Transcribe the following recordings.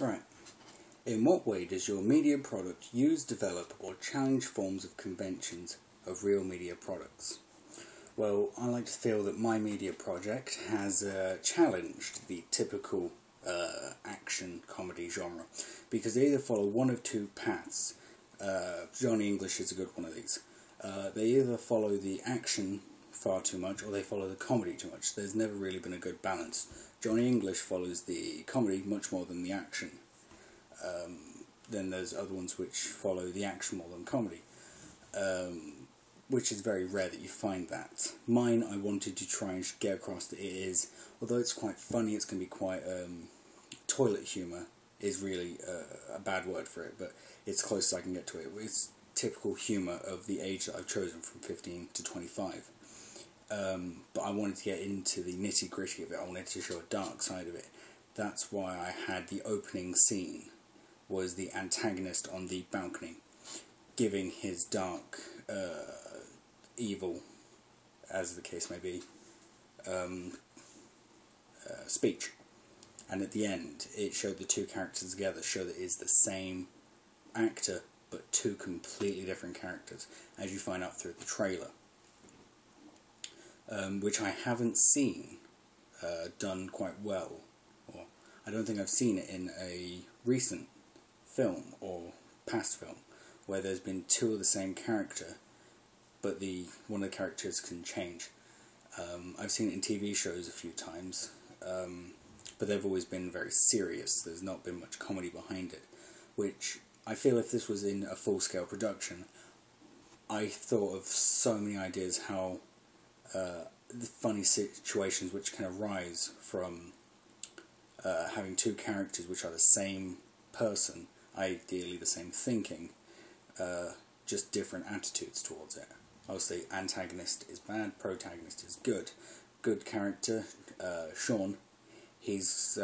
Right. In what way does your media product use, develop, or challenge forms of conventions of real media products? Well, I like to feel that my media project has challenged the typical action comedy genre, because they either follow one of two paths. Johnny English is a good one of these. They either follow the action far too much, or they follow the comedy too much. There's never really been a good balance. Johnny English follows the comedy much more than the action. Then there's other ones which follow the action more than comedy, which is very rare that you find that. Mine, I wanted to try and get across that it is, although it's quite funny, it's going to be quite, toilet humour is really a bad word for it, but it's close as I can get to it. It's typical humour of the age that I've chosen, from 15 to 25. But I wanted to get into the nitty-gritty of it. I wanted to show a dark side of it. That's why I had the opening scene was the antagonist on the balcony giving his dark, evil, as the case may be, speech. And at the end, it showed the two characters together, show that it's the same actor, but two completely different characters, as you find out through the trailer. Which I haven't seen done quite well, or I don't think I've seen it in a recent film or past film, where there's been two of the same character, but one of the characters can change. I've seen it in TV shows a few times, but they've always been very serious. There's not been much comedy behind it, which I feel if this was in a full-scale production, I thought of so many ideas how the funny situations which can arise from having two characters which are the same person, ideally the same thinking, just different attitudes towards it. Obviously, antagonist is bad, protagonist is good. Good character, Sean, he's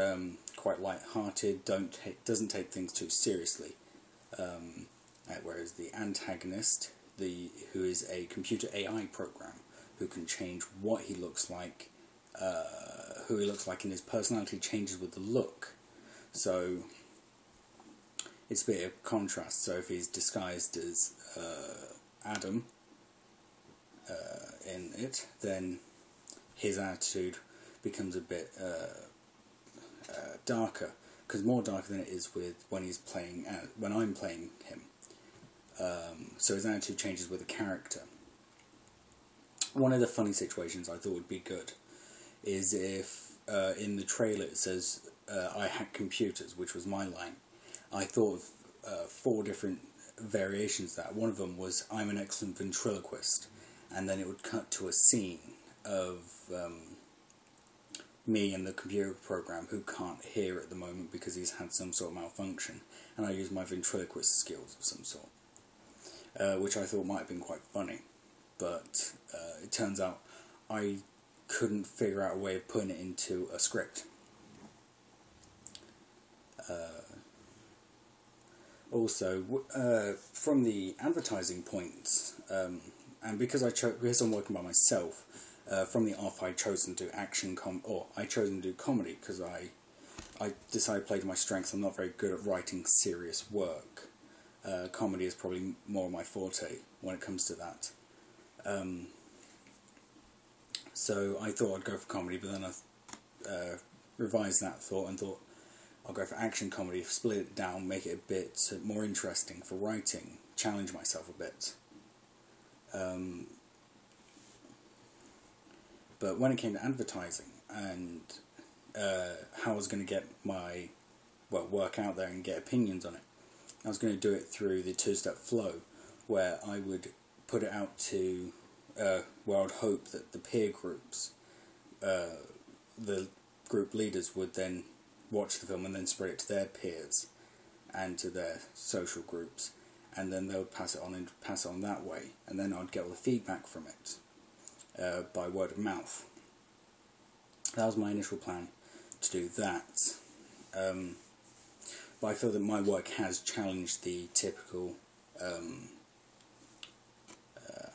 quite light-hearted, doesn't take things too seriously. Whereas the antagonist, who is a computer AI program, who can change what he looks like, who he looks like, and his personality changes with the look. So it's a bit of contrast. So if he's disguised as Adam in it, then his attitude becomes a bit darker, because more darker than it is when I'm playing him. So his attitude changes with the character. One of the funny situations I thought would be good is if in the trailer it says, I hack computers, which was my line. I thought of 4 different variations of that. One of them was, I'm an excellent ventriloquist, and then it would cut to a scene of me and the computer program who can't hear at the moment because he's had some sort of malfunction, and I use my ventriloquist skills of some sort, which I thought might have been quite funny. But it turns out I couldn't figure out a way of putting it into a script. Also, from the advertising points, and because I'm working by myself, from the off I chosen to do comedy, because I decided to play to my strengths. I'm not very good at writing serious work. Comedy is probably more my forte when it comes to that. So I thought I'd go for comedy, but then I revised that thought and thought I'll go for action comedy, split it down, make it a bit more interesting for writing, challenge myself a bit. But when it came to advertising and how I was going to get my work out there and get opinions on it, I was going to do it through the 2-step flow, where I would put it out to where I'd hope that the peer groups, the group leaders, would then watch the film and then spread it to their peers and to their social groups, and then they would pass it on that way, and then I'd get all the feedback from it by word of mouth. That was my initial plan, to do that. But I feel that my work has challenged the typical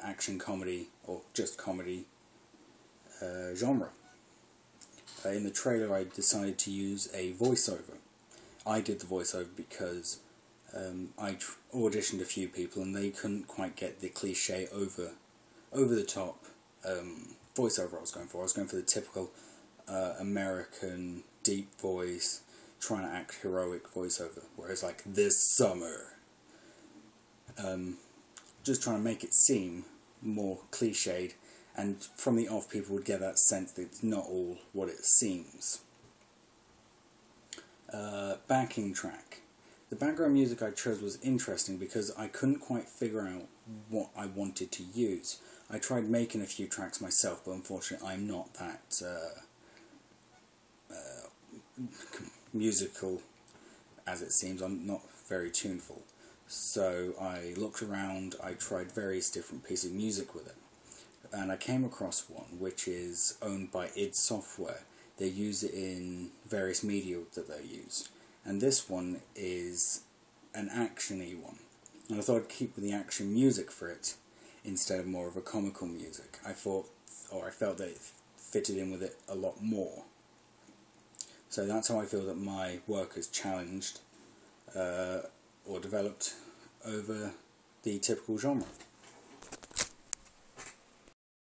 action comedy, or just comedy, genre. In the trailer I decided to use a voiceover, I did the voiceover because I auditioned a few people and they couldn't quite get the cliche over the top voiceover I was going for. I was going for the typical American deep voice, trying to act heroic voiceover, whereas like this summer, just trying to make it seem more cliched, and from the off people would get that sense that it's not all what it seems. Backing track. The background music I chose was interesting because I couldn't quite figure out what I wanted to use. I tried making a few tracks myself, but unfortunately I'm not that musical as it seems. I'm not very tuneful. So I looked around, I tried various different pieces of music with it, and I came across one which is owned by id Software. They use it in various media that they use, and this one is an action-y one, and I thought I'd keep with the action music for it instead of more of a comical music. I felt that it fitted in with it a lot more. So that's how I feel that my work has challenged or developed over the typical genre.